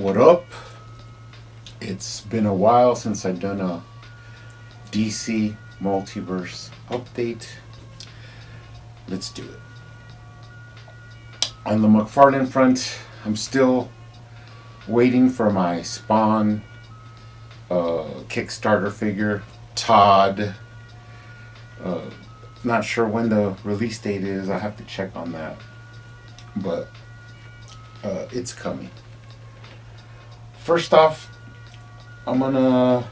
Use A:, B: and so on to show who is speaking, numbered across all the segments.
A: What up? It's been a while since I've done a DC Multiverse update. Let's do it. On the McFarlane front, I'm still waiting for my Spawn Kickstarter figure, Todd. Not sure when the release date is. I have to check on that. But it's coming. First off, I'm gonna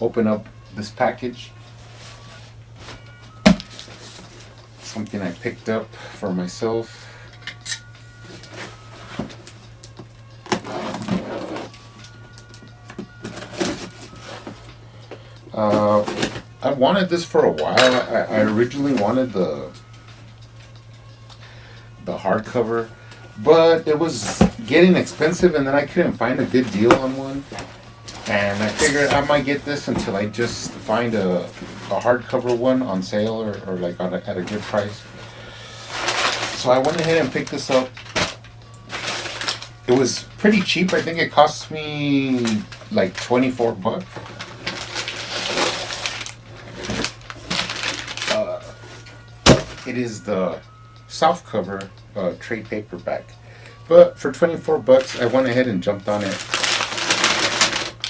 A: open up this package. Something I picked up for myself. I wanted this for a while. I originally wanted the hardcover, but it was getting expensive, and then I couldn't find a good deal on one. And I figured I might get this until I just find a hardcover one on sale or like at a good price. So I went ahead and picked this up. It was pretty cheap. I think it cost me like $24. It is the softcover trade paperback, but for $24, I went ahead and jumped on it.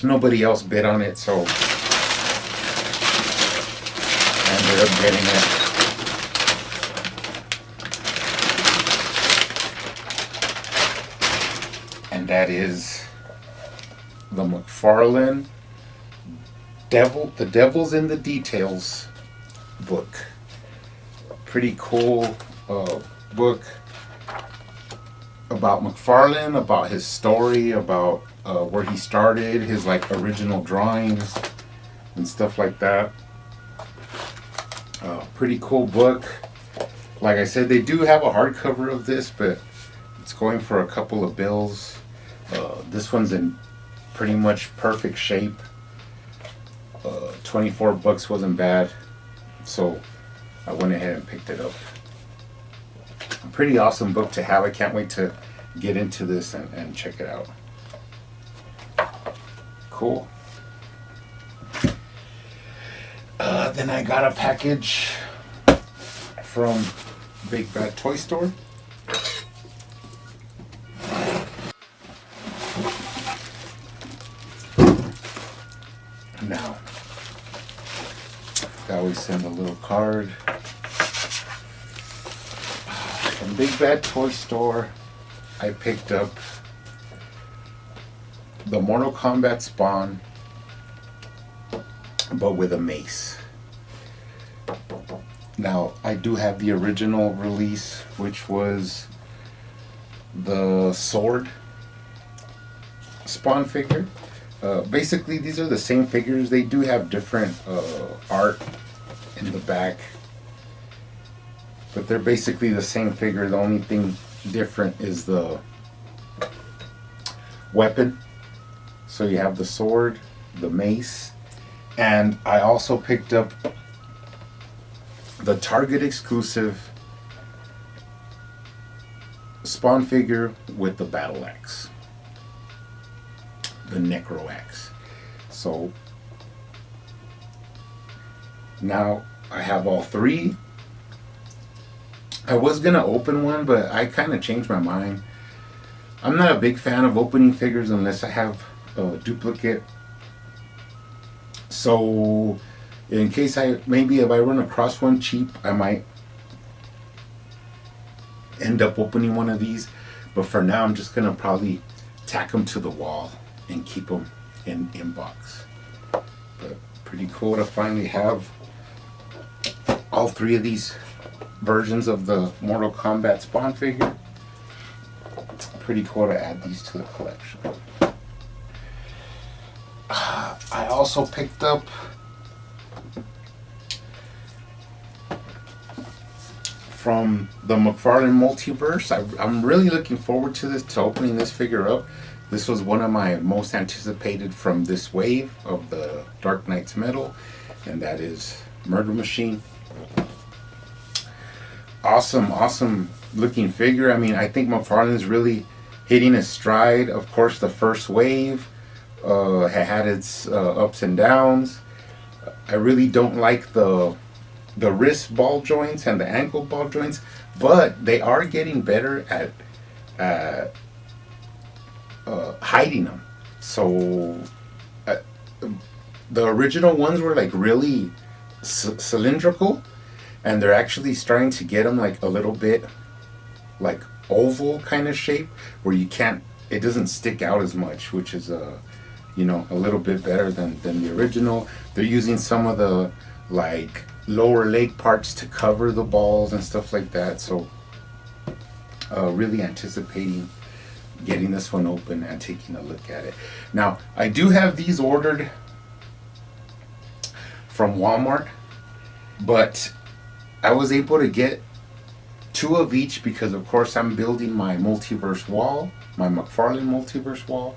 A: Nobody else bid on it, so I ended up getting it. And that is the McFarlane The Devil's in the Details book. Pretty cool book about McFarlane, about his story, about where he started, his like original drawings and stuff like that. Pretty cool book. Like I said, they do have a hardcover of this, but it's going for a couple of bills. This one's in pretty much perfect shape. $24 wasn't bad, so I went ahead and picked it up. A pretty awesome book to have. I can't wait to get into this and check it out. Cool. Then I got a package from Big Bad Toy Store. Now, they always send a little card. From Big Bad Toy Store, I picked up the Mortal Kombat Spawn, but with a mace. Now, I do have the original release, which was the sword Spawn figure. Basically, these are the same figures. They do have different art in the back, but they're basically the same figure. The only thing different is the weapon. So you have the sword, the mace, and I also picked up the Target exclusive Spawn figure with the battle axe, the Necro axe. So now I have all three. I was gonna open one, but I kind of changed my mind. I'm not a big fan of opening figures unless I have a duplicate. So in case maybe if I run across one cheap, I might end up opening one of these. But for now, I'm just gonna probably tack them to the wall and keep them in box. But pretty cool to finally have all three of these versions of the Mortal Kombat Spawn figure. It's pretty cool to add these to the collection. I also picked up from the McFarlane Multiverse. I'm really looking forward to opening this figure up. This was one of my most anticipated from this wave of the Dark Knight's Metal, and that is Murder Machine. Awesome looking figure. I mean, I think McFarlane's really hitting its stride. Of course, the first wave had its ups and downs. I really don't like the wrist ball joints and the ankle ball joints, but they are getting better at hiding them. So uh, the original ones were like really cylindrical, and they're actually starting to get them like a little bit like oval kind of shape where you can't, it doesn't stick out as much, which is a little bit better than the original. They're using some of the like lower leg parts to cover the balls and stuff like that. So really anticipating getting this one open and taking a look at it. Now, I do have these ordered from Walmart, but I was able to get 2 of each because, of course, I'm building my Multiverse wall, my McFarlane Multiverse wall.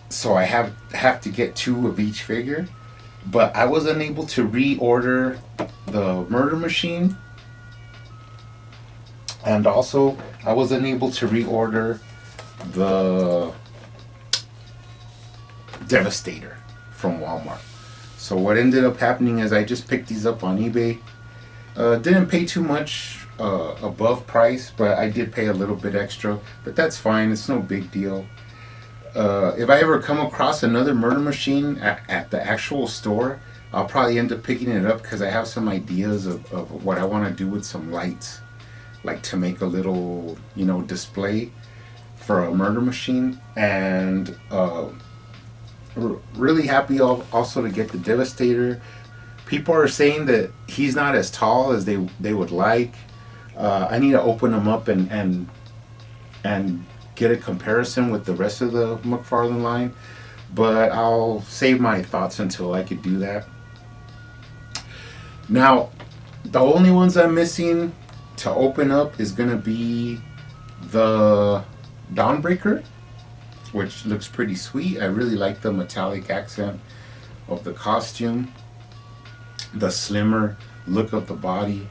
A: So I have to get 2 of each figure. But I was unable to reorder the Murder Machine, and also I was unable to reorder the Devastator from Walmart. So what ended up happening is I just picked these up on eBay. Didn't pay too much above price, but I did pay a little bit extra. But that's fine. It's no big deal. If I ever come across another Murder Machine at the actual store, I'll probably end up picking it up because I have some ideas of what I want to do with some lights, like to make a little, display for a Murder Machine. And really happy also to get the Devastator. People are saying that he's not as tall as they would like. I need to open him up and get a comparison with the rest of the McFarlane line, but I'll save my thoughts until I could do that. Now, the only ones I'm missing to open up is going to be the Dawnbreaker, which looks pretty sweet. I really like the metallic accent of the costume, the slimmer look of the body.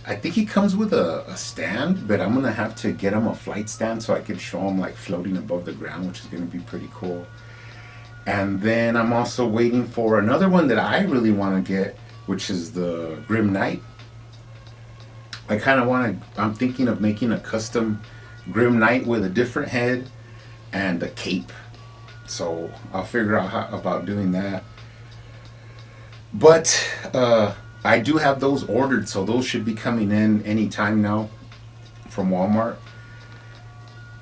A: I think he comes with a stand, but I'm going to have to get him a flight stand so I can show him like floating above the ground, which is going to be pretty cool. And then I'm also waiting for another one that I really want to get, which is the Grim Knight. I'm thinking of making a custom Grim Knight with a different head and a cape. So I'll figure out about doing that. But I do have those ordered, so those should be coming in anytime now from Walmart.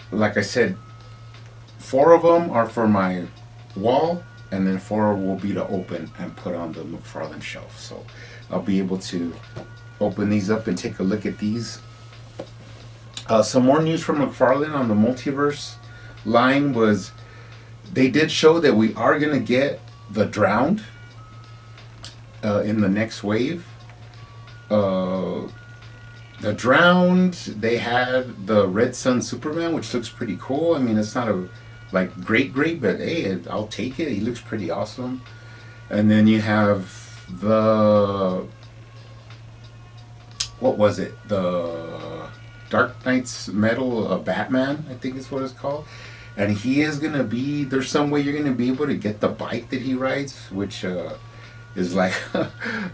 A: Like I said, 4 of them are for my wall, and then 4 will be to open and put on the McFarlane shelf. So I'll be able to open these up and take a look at these. Some more news from McFarlane on the Multiverse line was they did show that we are going to get the Drowned in the next wave. The Drowned, they had the Red Sun Superman, which looks pretty cool. I mean, it's not a great, but hey, I'll take it. He looks pretty awesome. And then you have the, what was it? The Dark Knight's Metal Batman, I think is what it's called. And he is going to be, there's some way you're going to be able to get the bike that he rides, which is like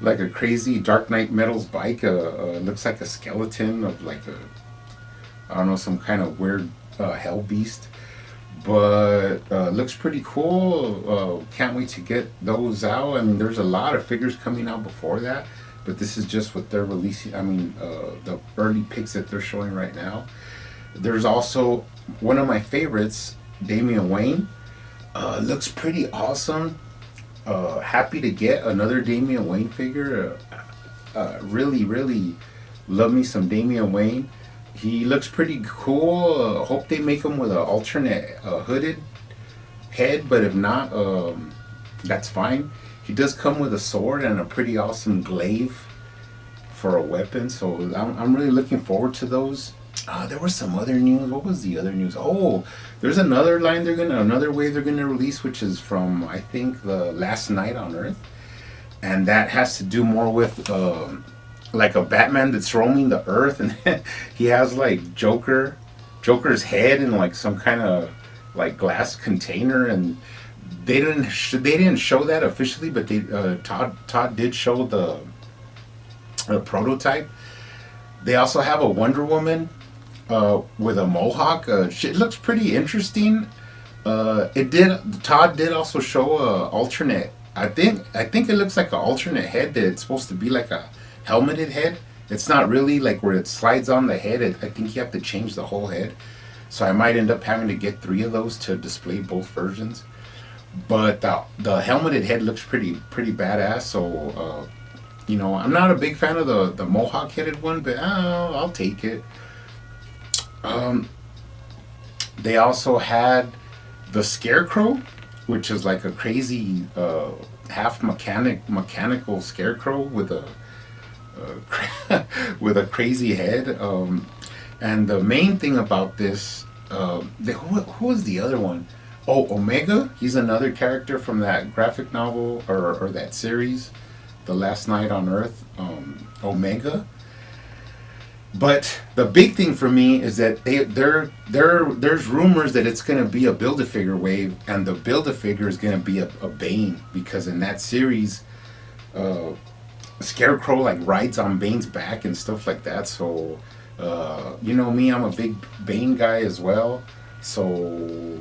A: like a crazy Dark Knight Metal's bike. Looks like a skeleton of like I don't know, some kind of weird hell beast. But looks pretty cool. Can't wait to get those out. I mean, there's a lot of figures coming out before that, but this is just what they're releasing. I mean, the early picks that they're showing right now. There's also one of my favorites, Damian Wayne. Looks pretty awesome. Happy to get another Damian Wayne figure. Really love me some Damian Wayne. He looks pretty cool. Hope they make him with an alternate hooded head, but if not, that's fine. He does come with a sword and a pretty awesome glaive for a weapon, so I'm really looking forward to those. There was some other news. What was the other news? Oh, there's another line another wave they're gonna release, which is from, I think, the Last Night on Earth, and that has to do more with like a Batman that's roaming the Earth, and he has like Joker Joker's head in like some kind of like glass container, and they didn't show that officially, but they Todd did show the prototype. They also have a Wonder Woman with a mohawk. It looks pretty interesting. Todd did also show a alternate. I think it looks like an alternate head that it's supposed to be like a helmeted head. It's not really like where it slides on the head. I think you have to change the whole head. So I might end up having to get 3 of those to display both versions. But the helmeted head looks pretty badass. So I'm not a big fan of the mohawk headed one, but I'll take it. They also had the Scarecrow, which is like a crazy half mechanical scarecrow with a with a crazy head. And the main thing about this, who was the other one? Oh, Omega. He's another character from that graphic novel or that series, The Last Night on Earth. Omega. But the big thing for me is that there's rumors that it's going to be a Build-A-Figure wave, and the Build-A-Figure is going to be a Bane, because in that series, Scarecrow like rides on Bane's back and stuff like that. So, me, I'm a big Bane guy as well. So,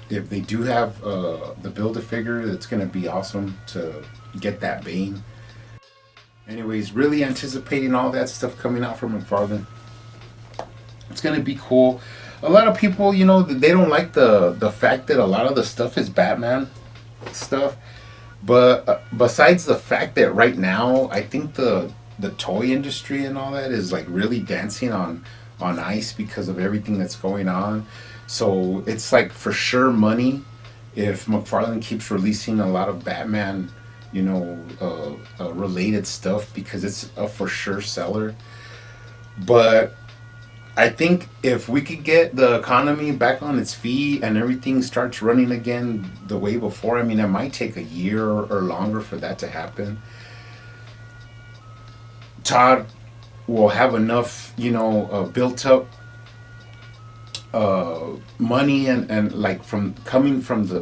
A: if they do have the Build-A-Figure, it's going to be awesome to get that Bane. Anyways, really anticipating all that stuff coming out from McFarlane. It's going to be cool. A lot of people, they don't like the fact that a lot of the stuff is Batman stuff. But besides the fact that right now, I think the toy industry and all that is like really dancing on ice because of everything that's going on. So it's like for sure money if McFarlane keeps releasing a lot of Batman related stuff, because it's a for sure seller. But I think if we could get the economy back on its feet and everything starts running again the way before, it might take a year or longer for that to happen. Todd will have enough, built up money and like coming from the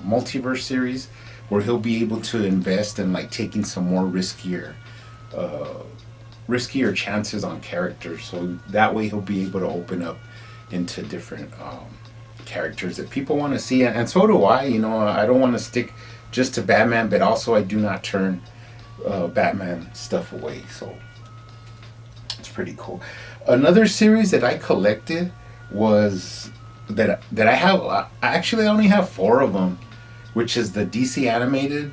A: Multiverse series, where he'll be able to invest in like taking some more riskier chances on characters. So that way he'll be able to open up into different characters that people want to see, and so do I. I don't want to stick just to Batman, but also I do not turn Batman stuff away. So it's pretty cool. Another series that I collected was that I have. Actually, I only have 4 of them, which is the DC animated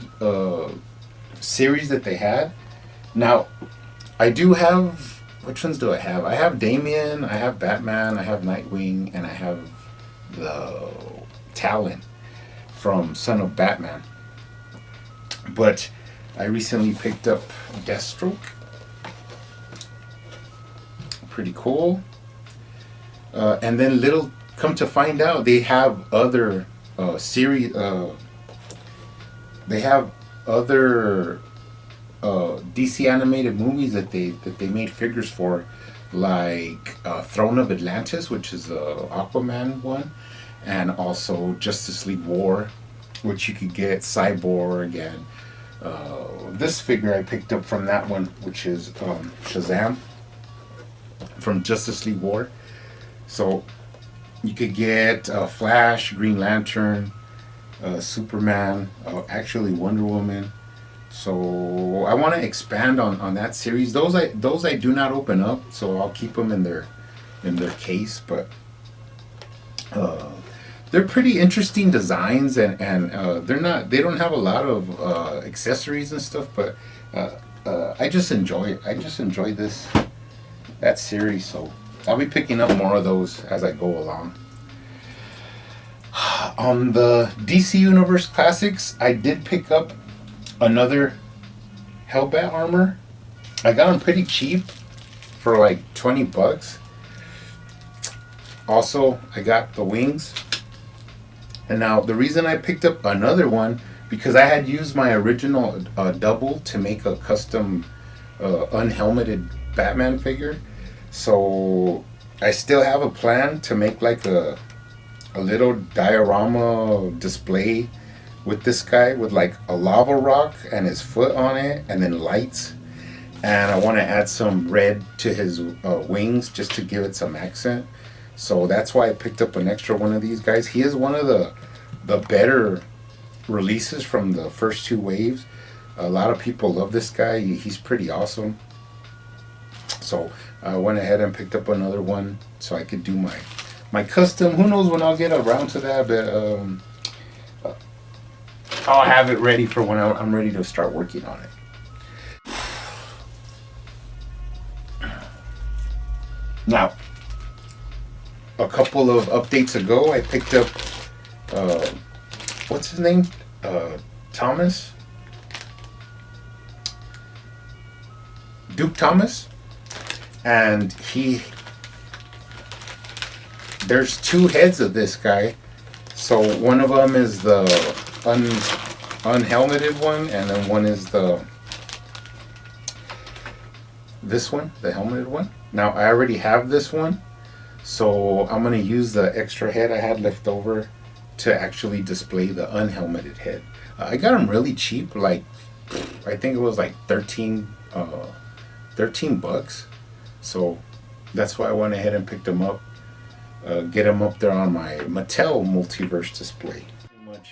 A: series that they had. Now, I do have... Which ones do I have? I have Damian, I have Batman, I have Nightwing, and I have the Talon from Son of Batman. But I recently picked up Deathstroke. Pretty cool. And then come to find out, they have other series... They have other DC animated movies that they made figures for, like Throne of Atlantis, which is a Aquaman one, and also Justice League War, which you could get Cyborg, and this figure I picked up from that one, which is Shazam from Justice League War. So you could get Flash, Green Lantern, Superman, actually Wonder Woman. So I want to expand on that series. Those I do not open up, so I'll keep them in their case. But they're pretty interesting designs, and they don't have a lot of accessories and stuff. But I just enjoy that series. So I'll be picking up more of those as I go along. On the DC Universe Classics, I did pick up another Hellbat armor. I got them pretty cheap for like $20. Also, I got the wings. And now the reason I picked up another one, because I had used my original double to make a custom unhelmeted Batman figure. So I still have a plan to make like a little diorama display with this guy with like a lava rock and his foot on it and then lights. And I want to add some red to his wings just to give it some accent. So that's why I picked up an extra one of these guys. He is one of the better releases from the first two waves. A lot of people love this guy. He's pretty awesome. So I went ahead and picked up another one so I could do my custom. Who knows when I'll get around to that, but I'll have it ready for when I'm ready to start working on it. Now, a couple of updates ago, I picked up, what's his name? Thomas? Duke Thomas. And there's two heads of this guy. So one of them is the unhelmeted one, and then one is this one, the helmeted one. Now I already have this one, so I'm gonna use the extra head I had left over to actually display the unhelmeted head. I got them really cheap, like I think it was like 13 bucks. So that's why I went ahead and picked them up. Get them up there on my Mattel Multiverse display. Pretty much.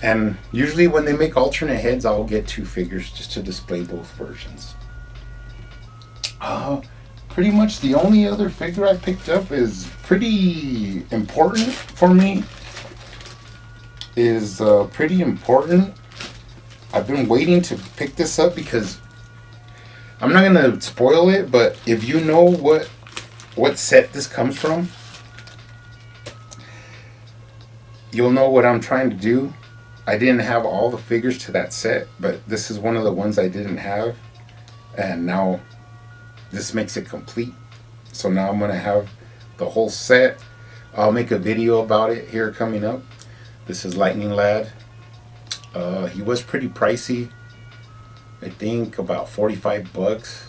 A: And usually when they make alternate heads, I'll get two figures just to display both versions. Pretty much the only other figure I picked up is pretty important for me. Pretty important. I've been waiting to pick this up because I'm not gonna spoil it, but if you know what set this comes from, you'll know what I'm trying to do. I didn't have all the figures to that set, but this is one of the ones I didn't have, and now this makes it complete. So now I'm gonna have the whole set. I'll make a video about it here coming up. This is Lightning Lad. He was pretty pricey. I think about 45 bucks.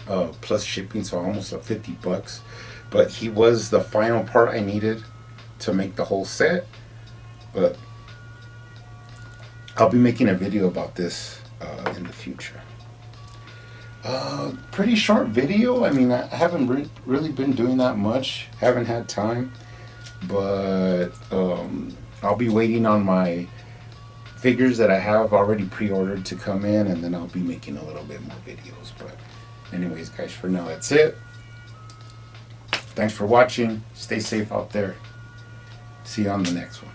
A: Plus shipping, so almost 50 bucks. But he was the final part I needed to make the whole set. But I'll be making a video about this in the future. Pretty short video. I mean, I haven't really been doing that much. Haven't had time. But I'll be waiting on my figures that I have already pre-ordered to come in, and then I'll be making a little bit more videos. But anyways, guys, for now, that's it. Thanks for watching. Stay safe out there. See you on the next one.